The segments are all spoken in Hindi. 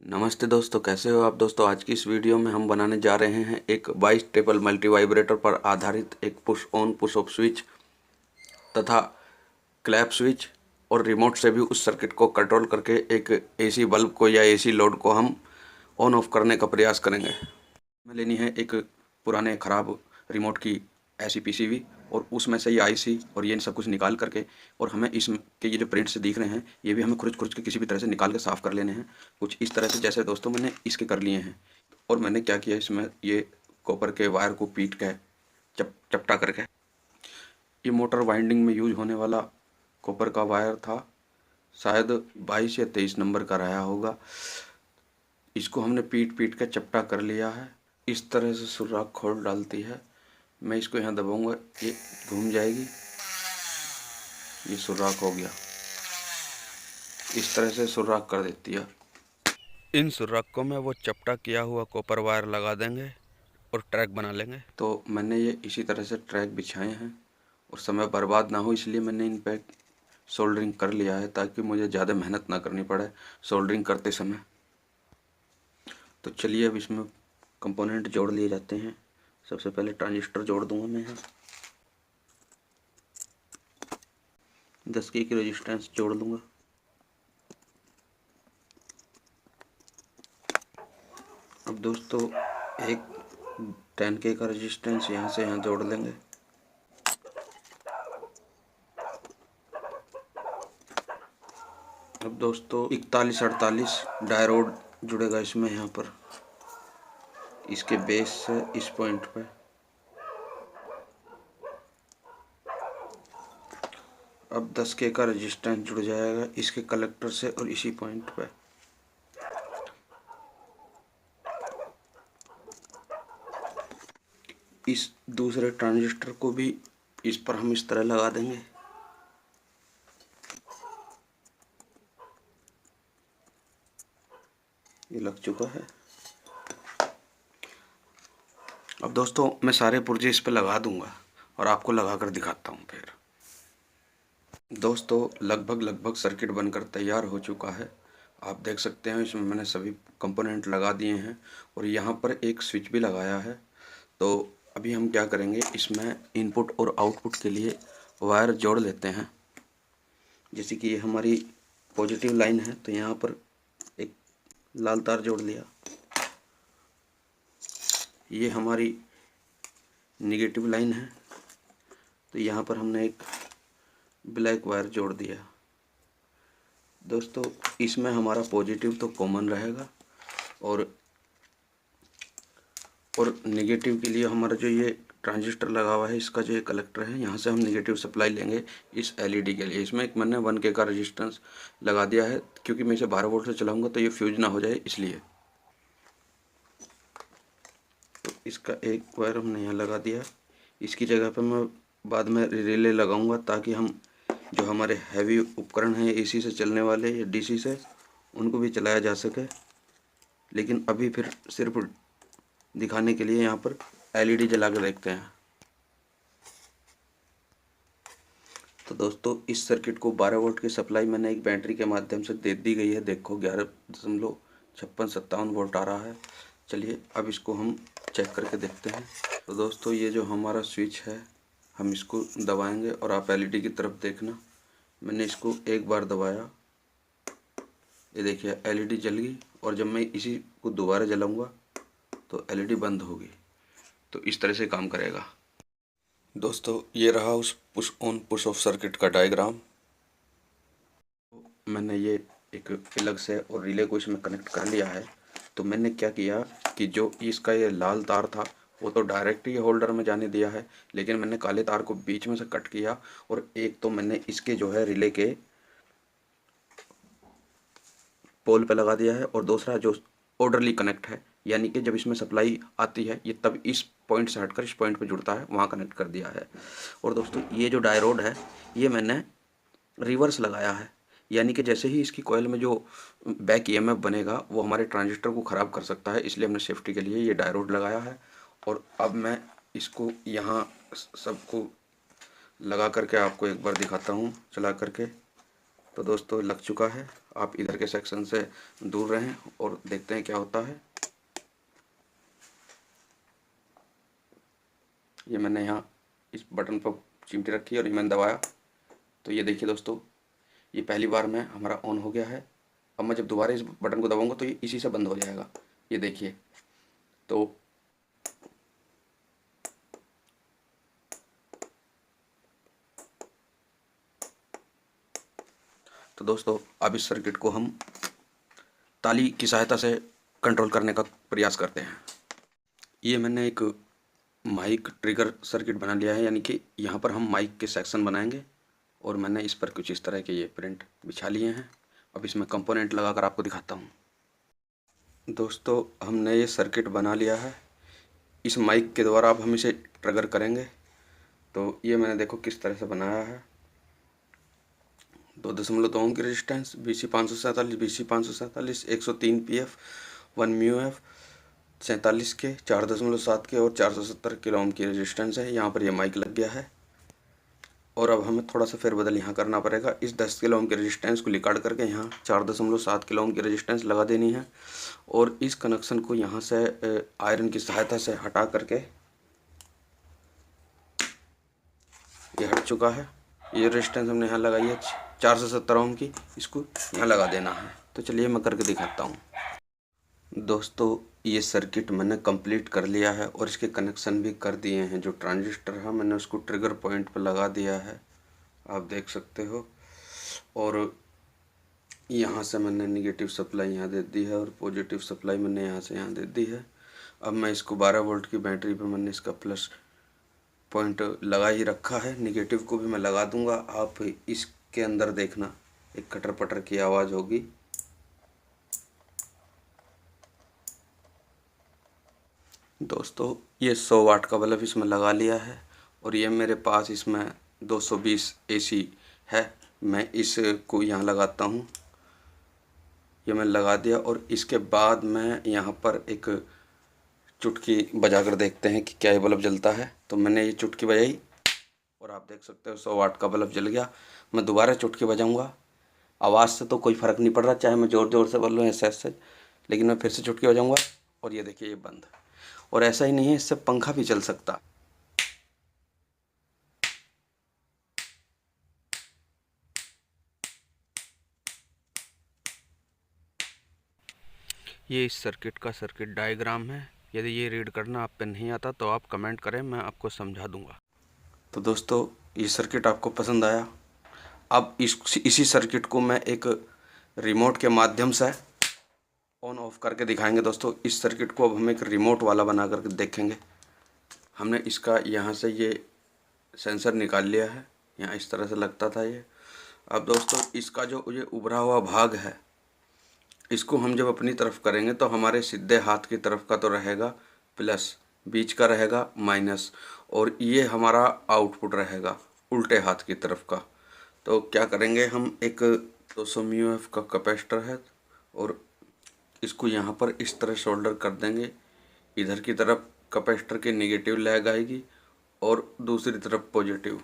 नमस्ते दोस्तों, कैसे हो आप दोस्तों। आज की इस वीडियो में हम बनाने जा रहे हैं एक 22 टेबल मल्टी वाइब्रेटर पर आधारित एक push on push off switch तथा क्लैप स्विच और रिमोट से भी उस सर्किट को कंट्रोल करके एक एसी बल्ब को या एसी लोड को हम ऑन ऑफ करने का प्रयास करेंगे। हमें लेनी है एक पुराने ख़राब रिमोट की ऐसी पीसीबी और उसमें से ये आईसी और ये सब कुछ निकाल करके, और हमें इसके ये जो प्रिंट से दिख रहे हैं ये भी हमें खुरच खुरच के किसी भी तरह से निकाल के साफ़ कर लेने हैं। कुछ इस तरह से जैसे दोस्तों मैंने इसके कर लिए हैं। और मैंने क्या किया, इसमें ये कॉपर के वायर को पीट के चपटा करके, ये मोटर वाइंडिंग में यूज होने वाला कॉपर का वायर था, शायद 22 या 23 नंबर का रहा होगा। इसको हमने पीट पीट के चपटा कर लिया है। इस तरह से सुराख खोल डालती है। मैं इसको यहाँ दबाऊंगा, ये घूम जाएगी, ये सुराख हो गया। इस तरह से सुराख कर देती है। इन सुराखों में वो चपटा किया हुआ कॉपर वायर लगा देंगे और ट्रैक बना लेंगे। तो मैंने ये इसी तरह से ट्रैक बिछाए हैं और समय बर्बाद ना हो इसलिए मैंने इन पे सोल्डरिंग कर लिया है, ताकि मुझे ज़्यादा मेहनत ना करनी पड़े सोल्डरिंग करते समय। तो चलिए अब इसमें कंपोनेंट जोड़ लिए जाते हैं। सबसे पहले ट्रांजिस्टर जोड़ दूंगा मैं यहाँ 10 की रेजिस्टेंस जोड़ लूँगा। अब दोस्तों एक 10K का रेजिस्टेंस यहाँ से यहाँ जोड़ लेंगे। अब दोस्तों 41-48 डायोड जुड़ेगा इसमें, यहाँ पर इसके बेस से इस पॉइंट पे। अब 10K का रेजिस्टेंस जुड़ जाएगा इसके कलेक्टर से और इसी पॉइंट पे। इस दूसरे ट्रांजिस्टर को भी इस पर हम इस तरह लगा देंगे। ये लग चुका है। अब दोस्तों मैं सारे पुर्जे इस पे लगा दूंगा और आपको लगा कर दिखाता हूँ। फिर दोस्तों लगभग सर्किट बनकर तैयार हो चुका है। आप देख सकते हैं इसमें मैंने सभी कंपोनेंट लगा दिए हैं और यहाँ पर एक स्विच भी लगाया है। तो अभी हम क्या करेंगे, इसमें इनपुट और आउटपुट के लिए वायर जोड़ लेते हैं। जैसे कि ये हमारी पॉजिटिव लाइन है तो यहाँ पर एक लाल तार जोड़ लिया। ये हमारी नेगेटिव लाइन है तो यहाँ पर हमने एक ब्लैक वायर जोड़ दिया। दोस्तों इसमें हमारा पॉजिटिव तो कॉमन रहेगा और नेगेटिव के लिए हमारा जो ये ट्रांजिस्टर लगा हुआ है इसका जो ये कलेक्टर है, यहाँ से हम नेगेटिव सप्लाई लेंगे इस एलईडी के लिए। इसमें एक मैंने 1K का रेजिस्टेंस लगा दिया है, क्योंकि मैं इसे 12 वोल्ट से चलाऊंगा तो ये फ्यूज ना हो जाए इसलिए। तो इसका एक वायर हमने यहाँ लगा दिया। इसकी जगह पर मैं बाद में रिले लगाऊंगा, ताकि हम जो हमारे हैवी उपकरण हैं एसी से चलने वाले या डीसी से, उनको भी चलाया जा सके। लेकिन अभी फिर सिर्फ दिखाने के लिए यहाँ पर एलईडी जला के देखते हैं। तो दोस्तों इस सर्किट को 12 वोल्ट की सप्लाई मैंने एक बैटरी के माध्यम से दे दी गई है। देखो 11.56-57 वोल्ट आ रहा है। चलिए अब इसको हम चेक करके देखते हैं। तो दोस्तों ये जो हमारा स्विच है हम इसको दबाएंगे और आप एलईडी की तरफ देखना। मैंने इसको एक बार दबाया, ये देखिए एलईडी जल गई, और जब मैं इसी को दोबारा जलाऊंगा तो एलईडी बंद होगी। तो इस तरह से काम करेगा। दोस्तों ये रहा उस push on push of circuit का डायग्राम। मैंने ये एक प्लग से और रिले को इसमें कनेक्ट कर लिया है। तो मैंने क्या किया कि जो इसका ये लाल तार था वो तो डायरेक्ट ही होल्डर में जाने दिया है, लेकिन मैंने काले तार को बीच में से कट किया और एक तो मैंने इसके जो है रिले के पोल पे लगा दिया है, और दूसरा जो ऑर्डरली कनेक्ट है, यानी कि जब इसमें सप्लाई आती है ये तब इस पॉइंट से हटकर इस पॉइंट पे जुड़ता है, वहाँ कनेक्ट कर दिया है। और दोस्तों ये जो डायोड है ये मैंने रिवर्स लगाया है, यानी कि जैसे ही इसकी कॉइल में जो बैक ईएमएफ बनेगा वो हमारे ट्रांजिस्टर को ख़राब कर सकता है, इसलिए हमने सेफ्टी के लिए ये डायोड लगाया है। और अब मैं इसको यहाँ सबको लगा करके आपको एक बार दिखाता हूँ चला करके। तो दोस्तों लग चुका है, आप इधर के सेक्शन से दूर रहें और देखते हैं क्या होता है। ये मैंने यहाँ इस बटन पर चिमटी रखी है और ये मैंने दबाया, तो ये देखिए दोस्तों, ये पहली बार में हमारा ऑन हो गया है। अब मैं जब दोबारा इस बटन को दबाऊंगा तो ये इसी से बंद हो जाएगा। ये देखिए, तो दोस्तों अब इस सर्किट को हम ताली की सहायता से कंट्रोल करने का प्रयास करते हैं। ये मैंने एक माइक ट्रिगर सर्किट बना लिया है, यानी कि यहाँ पर हम माइक के सेक्शन बनाएंगे और मैंने इस पर कुछ इस तरह के ये प्रिंट बिछा लिए हैं। अब इसमें कंपोनेंट लगाकर आपको दिखाता हूँ। दोस्तों हमने ये सर्किट बना लिया है, इस माइक के द्वारा अब हम इसे ट्रिगर करेंगे। तो ये मैंने देखो किस तरह से बनाया है। 2.2 ओम की resistance, BC547, BC547, 103 PF, 1 μF, 47 के, 4.7 के और 470 किलो ओम की रेजिस्टेंस है। यहाँ पर ये माइक लग गया है और अब हमें थोड़ा सा फेरबदल यहाँ करना पड़ेगा। इस 10 किलो ओम के रेजिस्टेंस को निकाल करके यहाँ 4.7 किलो ओम की रेजिस्टेंस लगा देनी है और इस कनेक्शन को यहाँ से आयरन की सहायता से हटा करके, ये हट चुका है। ये रेजिस्टेंस हमने यहाँ लगाई है 470 ओम की, इसको यहाँ लगा देना है। तो चलिए मैं करके दिखाता हूँ। दोस्तों ये सर्किट मैंने कंप्लीट कर लिया है और इसके कनेक्शन भी कर दिए हैं। जो ट्रांजिस्टर है मैंने उसको ट्रिगर पॉइंट पर लगा दिया है, आप देख सकते हो। और यहाँ से मैंने निगेटिव सप्लाई यहाँ दे दी है और पॉजिटिव सप्लाई मैंने यहाँ से यहाँ दे दी है। अब मैं इसको 12 वोल्ट की बैटरी पे मैंने इसका प्लस पॉइंट लगा ही रखा है, निगेटिव को भी मैं लगा दूंगा। आप इसके अंदर देखना एक कटर पटर की आवाज़ होगी। दोस्तों ये 100 वाट का बल्ब इसमें लगा लिया है और ये मेरे पास इसमें 220 AC है। मैं इसको यहाँ लगाता हूँ, ये मैं लगा दिया और इसके बाद मैं यहाँ पर एक चुटकी बजा कर देखते हैं कि क्या ये बल्ब जलता है। तो मैंने ये चुटकी बजाई और आप देख सकते हो 100 वाट का बल्ब जल गया। मैं दोबारा चुटकी बजाऊँगा, आवाज़ से तो कोई फ़र्क नहीं पड़ रहा, चाहे मैं ज़ोर ज़ोर से बोल लूँ ऐसे, लेकिन मैं फिर से चुटकी बजाऊँगा और ये देखिए ये बंद। और ऐसा ही नहीं है, इससे पंखा भी चल सकता। ये इस सर्किट का सर्किट डायग्राम है। यदि ये रीड करना आप पे नहीं आता तो आप कमेंट करें, मैं आपको समझा दूंगा। तो दोस्तों ये सर्किट आपको पसंद आया। अब इसी सर्किट को मैं एक रिमोट के माध्यम से ऑन ऑफ करके दिखाएंगे। दोस्तों इस सर्किट को अब हम एक रिमोट वाला बना करके देखेंगे। हमने इसका यहाँ से ये सेंसर निकाल लिया है, यहाँ इस तरह से लगता था ये। अब दोस्तों इसका जो ये उभरा हुआ भाग है, इसको हम जब अपनी तरफ करेंगे तो हमारे सीधे हाथ की तरफ का तो रहेगा प्लस, बीच का रहेगा माइनस और ये हमारा आउटपुट रहेगा उल्टे हाथ की तरफ का। तो क्या करेंगे, हम एक 200 μF का कैपेसिटर है और इसको यहाँ पर इस तरह सोल्डर कर देंगे। इधर की तरफ कैपेसिटर की नेगेटिव लैग आएगी और दूसरी तरफ पॉजिटिव।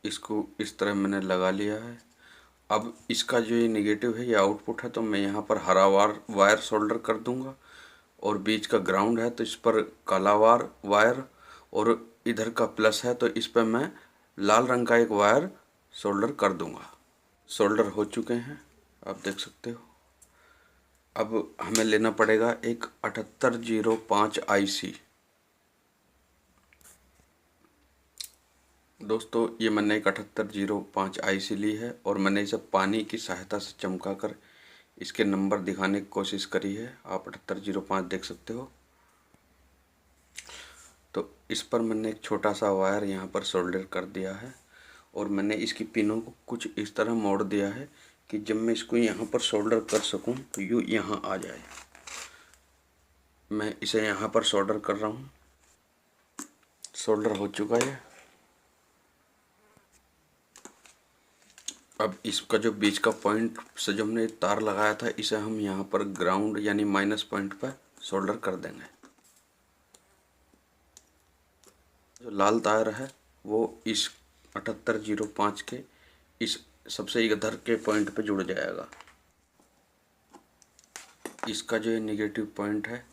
इसको इस तरह मैंने लगा लिया है। अब इसका जो ये नेगेटिव है ये आउटपुट है, तो मैं यहाँ पर हरा वायर सोल्डर कर दूंगा और बीच का ग्राउंड है तो इस पर काला वायर और इधर का प्लस है तो इस पर मैं लाल रंग का एक वायर सोल्डर कर दूंगा। सोल्डर हो चुके हैं, आप देख सकते हो। अब हमें लेना पड़ेगा एक 7805 IC। दोस्तों ये मैंने एक 7805 IC ली है और मैंने इसे पानी की सहायता से चमका कर इसके नंबर दिखाने की कोशिश करी है। आप 7805 देख सकते हो। तो इस पर मैंने एक छोटा सा वायर यहाँ पर सोल्डर कर दिया है और मैंने इसकी पिनों को कुछ इस तरह मोड़ दिया है कि जब मैं इसको यहाँ पर सोल्डर कर सकूँ तो यूँ यहाँ आ जाए। मैं इसे यहाँ पर सोल्डर कर रहा हूँ, सोल्डर हो चुका है। अब इसका जो बीच का पॉइंट से जो हमने तार लगाया था इसे हम यहाँ पर ग्राउंड यानी माइनस पॉइंट पर सोल्डर कर देंगे। जो लाल तार है वो इस 7805 के इस सबसे इधर के पॉइंट पे जुड़ जाएगा। इसका जो ये निगेटिव पॉइंट है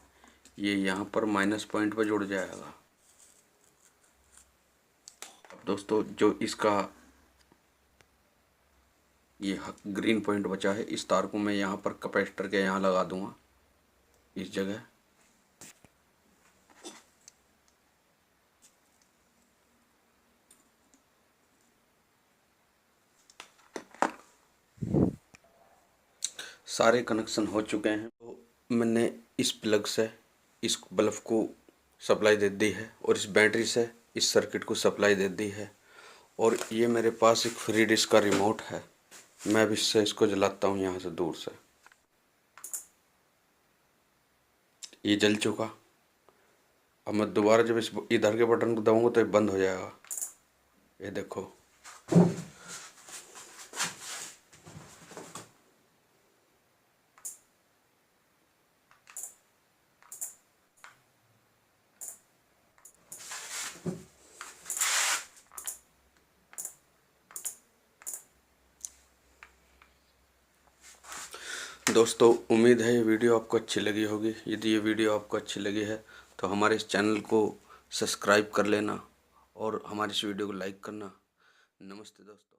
ये यहाँ पर माइनस पॉइंट पे जुड़ जाएगा। अब दोस्तों जो इसका ये ग्रीन पॉइंट बचा है, इस तार को मैं यहाँ पर कैपेसिटर के यहाँ लगा दूंगा, इस जगह। सारे कनेक्शन हो चुके हैं। तो मैंने इस प्लग से इस बल्ब को सप्लाई दे दी है और इस बैटरी से इस सर्किट को सप्लाई दे दी है। और ये मेरे पास एक फ्री डिश का रिमोट है, मैं अब इससे इसको जलाता हूँ यहाँ से दूर से। ये जल चुका। अब मैं दोबारा जब इस इधर के बटन को दबाऊंगा तो ये बंद हो जाएगा। ये देखो। दोस्तों उम्मीद है ये वीडियो आपको अच्छी लगी होगी। यदि ये वीडियो आपको अच्छी लगी है तो हमारे इस चैनल को सब्सक्राइब कर लेना और हमारी इस वीडियो को लाइक करना। नमस्ते दोस्तों।